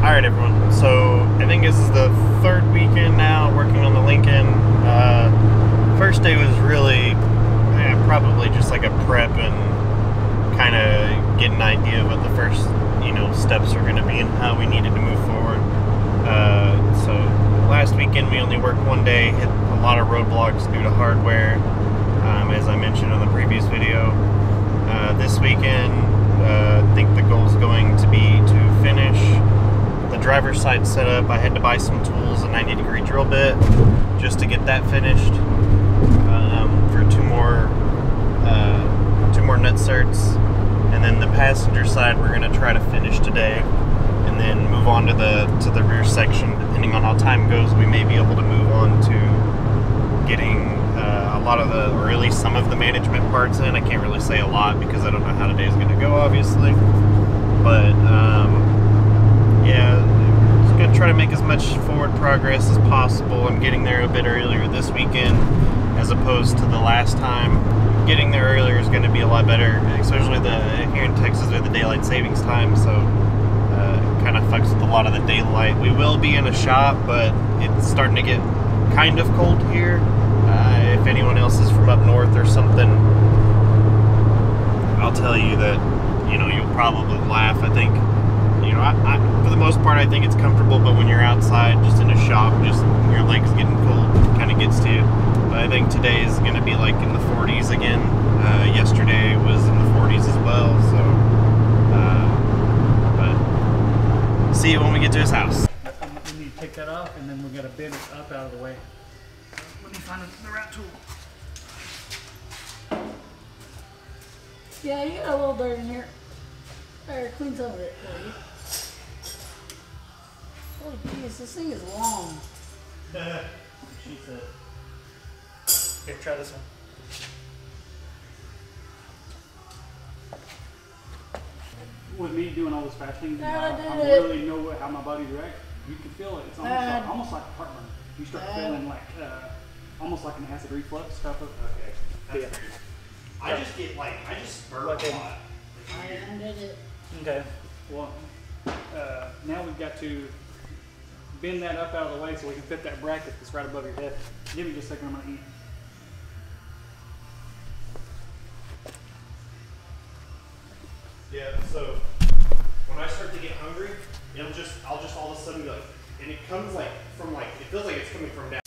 Alright everyone, so I think this is the third weekend now working on the Lincoln. First day was really probably just like a prep and kind of get an idea of what the first steps are going to be and how we needed to move forward. So last weekend we only worked one day, hit a lot of roadblocks due to hardware, as I mentioned in the previous video. This weekend I think the goal is going to be to finish the driver's side setup. I had to buy some tools, a 90-degree drill bit, just to get that finished for two more nutserts, and then the passenger side we're going to try to finish today, and then move on to the rear section. Depending on how time goes, we may be able to move on to getting a lot of the, or at least some of the management parts in. I can't really say a lot because I don't know how today is going to go, obviously, but yeah, I'm going to try to make as much forward progress as possible. I'm getting there a bit earlier this weekend as opposed to the last time. Getting there earlier is going to be a lot better, especially here in Texas with the daylight savings time, so it kind of fucks with a lot of the daylight. We will be in a shop, but it's starting to get kind of cold here. If anyone else is from up north or something, I'll tell you that, you'll probably laugh. I think, for the most part, I think it's comfortable, but when you're outside, just in a shop, just your legs getting cold kind of gets to you. But I think today is going to be like in the 40s again. Yesterday was in the 40s as well, so, but see you when we get to his house. We need to take that off, and then we got to bend it up out of the way. Let me find the right tool. Yeah, you got a little dirt in here. There, clean some of it for you. Oh jeez, this thing is long. She said. Here, try this one. With me doing all this fasting, I really know how my body reacts. You can feel it. It's almost like heartburn. You start feeling like almost like an acid reflux type of. Okay, that's weird. I just burp a lot. I did it. Okay. Well, now we've got to bend that up out of the way so we can fit that bracket that's right above your head. Give me just a second. I'm gonna eat. Yeah, so when I start to get hungry, I'll just all of a sudden be like, and it comes like from it feels like it's coming from down.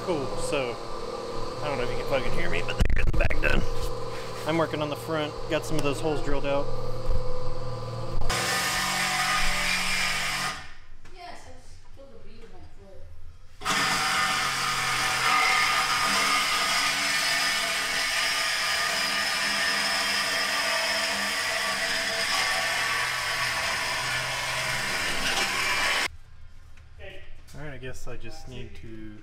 Cool, so I don't know if you can fucking hear me, but there's the back done. I'm working on the front, got some of those holes drilled out. Yes, I killed a bee with my foot. Alright, I guess I just need to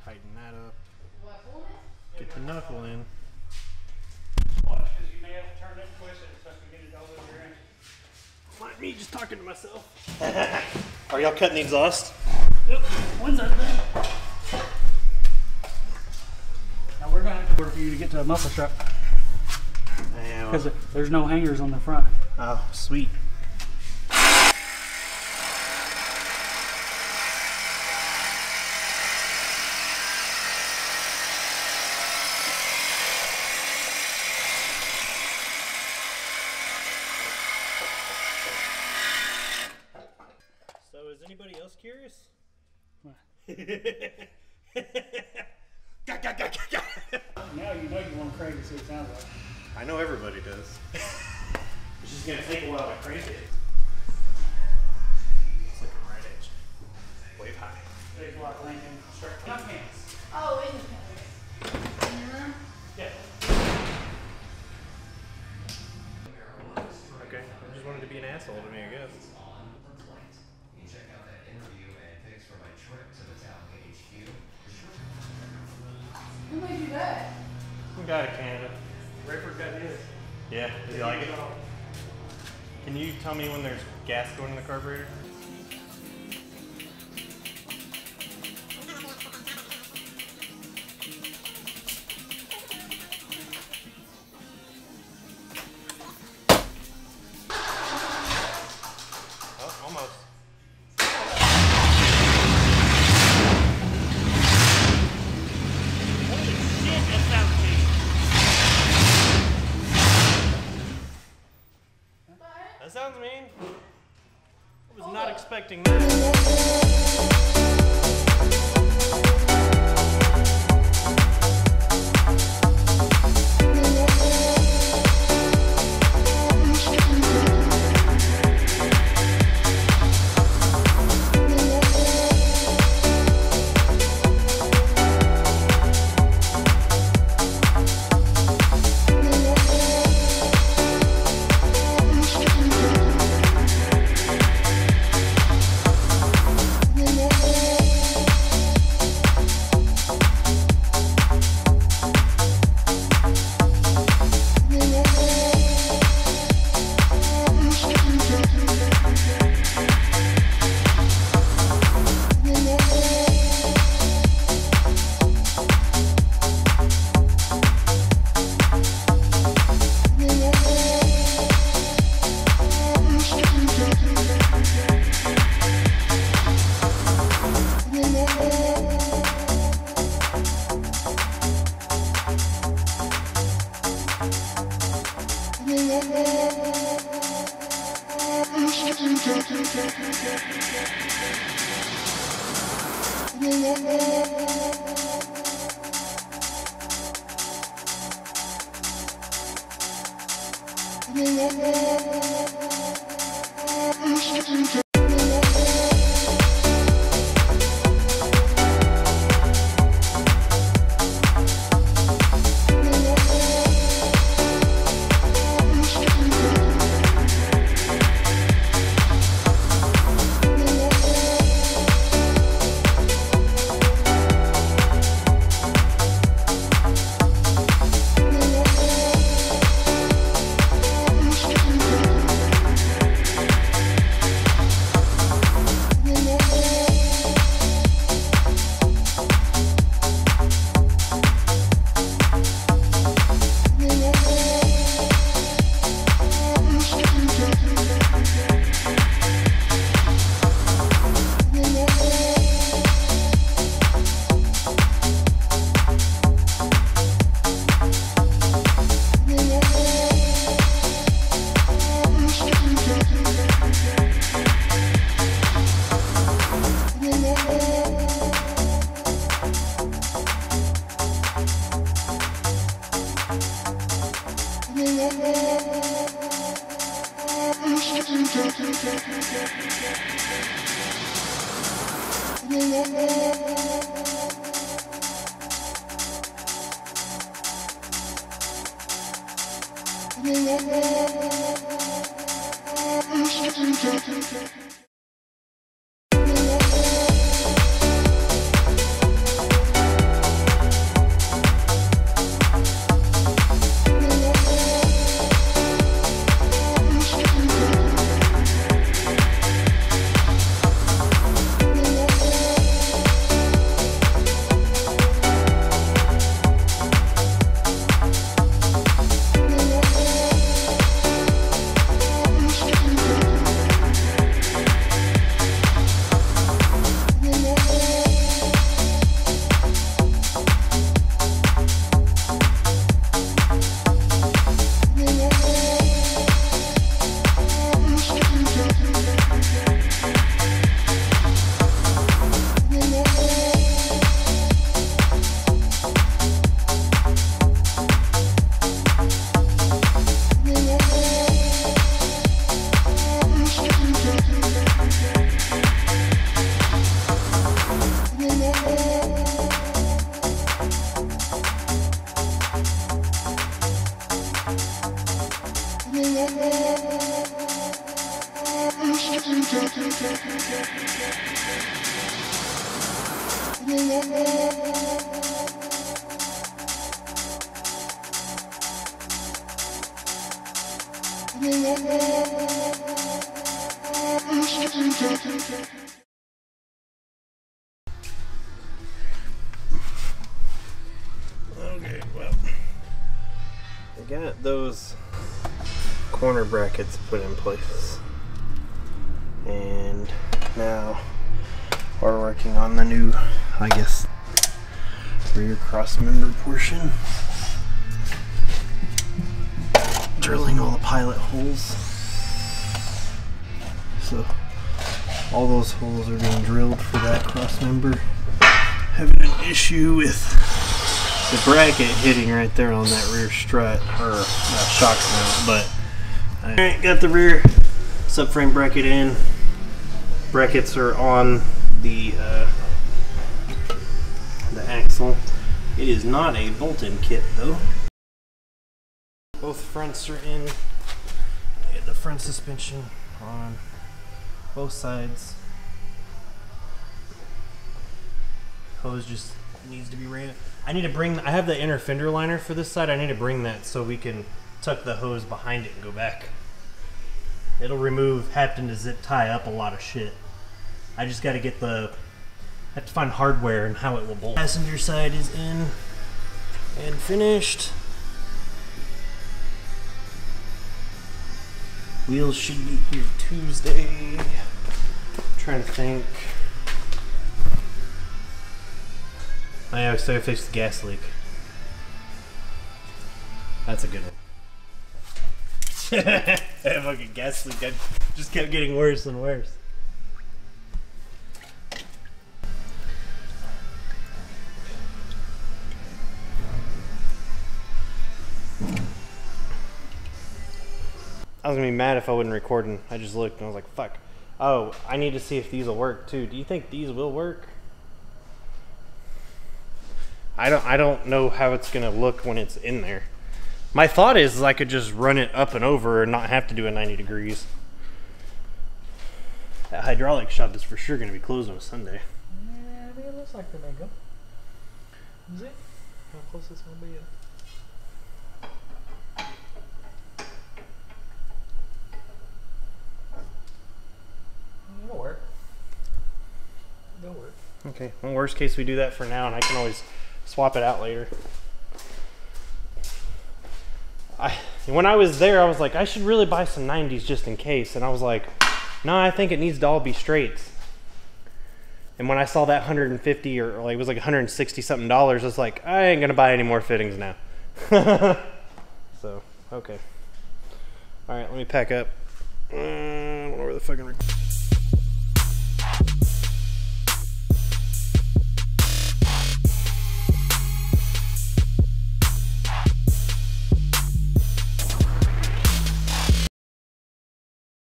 tighten that up, get the knuckle in. Watch, because you may have to turn it and twist it so I can get it all over your end. mind me just talking to myself. Are y'all cutting the exhaust? Yep, one's open. Now we're going to have to order for you to get to a muffler strap. Because there's no hangers on the front. Oh, sweet. So is anybody else curious? What? Now you know you want to crank it so it sounds like. I know everybody does. It's just gonna take a while to crank it. It's like a right edge. Wave high. Big block Lincoln. Strap down pants. Oh, in the room? Yeah. Okay. I just wanted to be an asshole to me, I guess. Who made you that? Some guy to Canada. Rayford got his. Yeah, did you like it? Can you tell me when there's gas going in the carburetor? Oh, almost. Holy shit, that sounds mean. That sounds mean. I was not expecting that. Okay, well, I got those corner brackets put in place, and now we're working on the new, I guess, rear cross member portion. Drilling all the pilot holes. So all those holes are being drilled for that cross member. Having an issue with the bracket hitting right there on that rear strut or shock mount, but I got the rear subframe bracket in. Brackets are on the axle. It is not a bolt-in kit though. Both fronts are in. Get the front suspension on both sides. Hose just needs to be ran. I need to bring, I have the inner fender liner for this side. I need to bring that so we can tuck the hose behind it and go back. It'll remove having to zip tie up a lot of shit. I just got to get the, I have to find hardware and how it will bolt. Passenger side is in and finished. Wheels should be here Tuesday. I'm trying to think. I always say I fixed the gas leak. That's a good one. That fucking gas leak, I just kept getting worse and worse. I was gonna be mad if I wasn't recording. I just looked and I was like, fuck. Oh, I need to see if these will work too. Do you think these will work? I don't know how it's gonna look when it's in there. My thought is I could just run it up and over and not have to do a 90 degrees. That hydraulic shop is for sure gonna be closed on a Sunday. Yeah, I think it looks like they may go. Is it? How close it's gonna be? It'll work. It'll work. Okay, well, worst case we do that for now and I can always swap it out later. When I was there, I was like, I should really buy some 90s just in case. And I was like, no, I think it needs to all be straights. And when I saw that 150 or like it was like 160 something dollars, I was like, I ain't gonna buy any more fittings now. So, okay. All right, let me pack up. I don't know where the fucking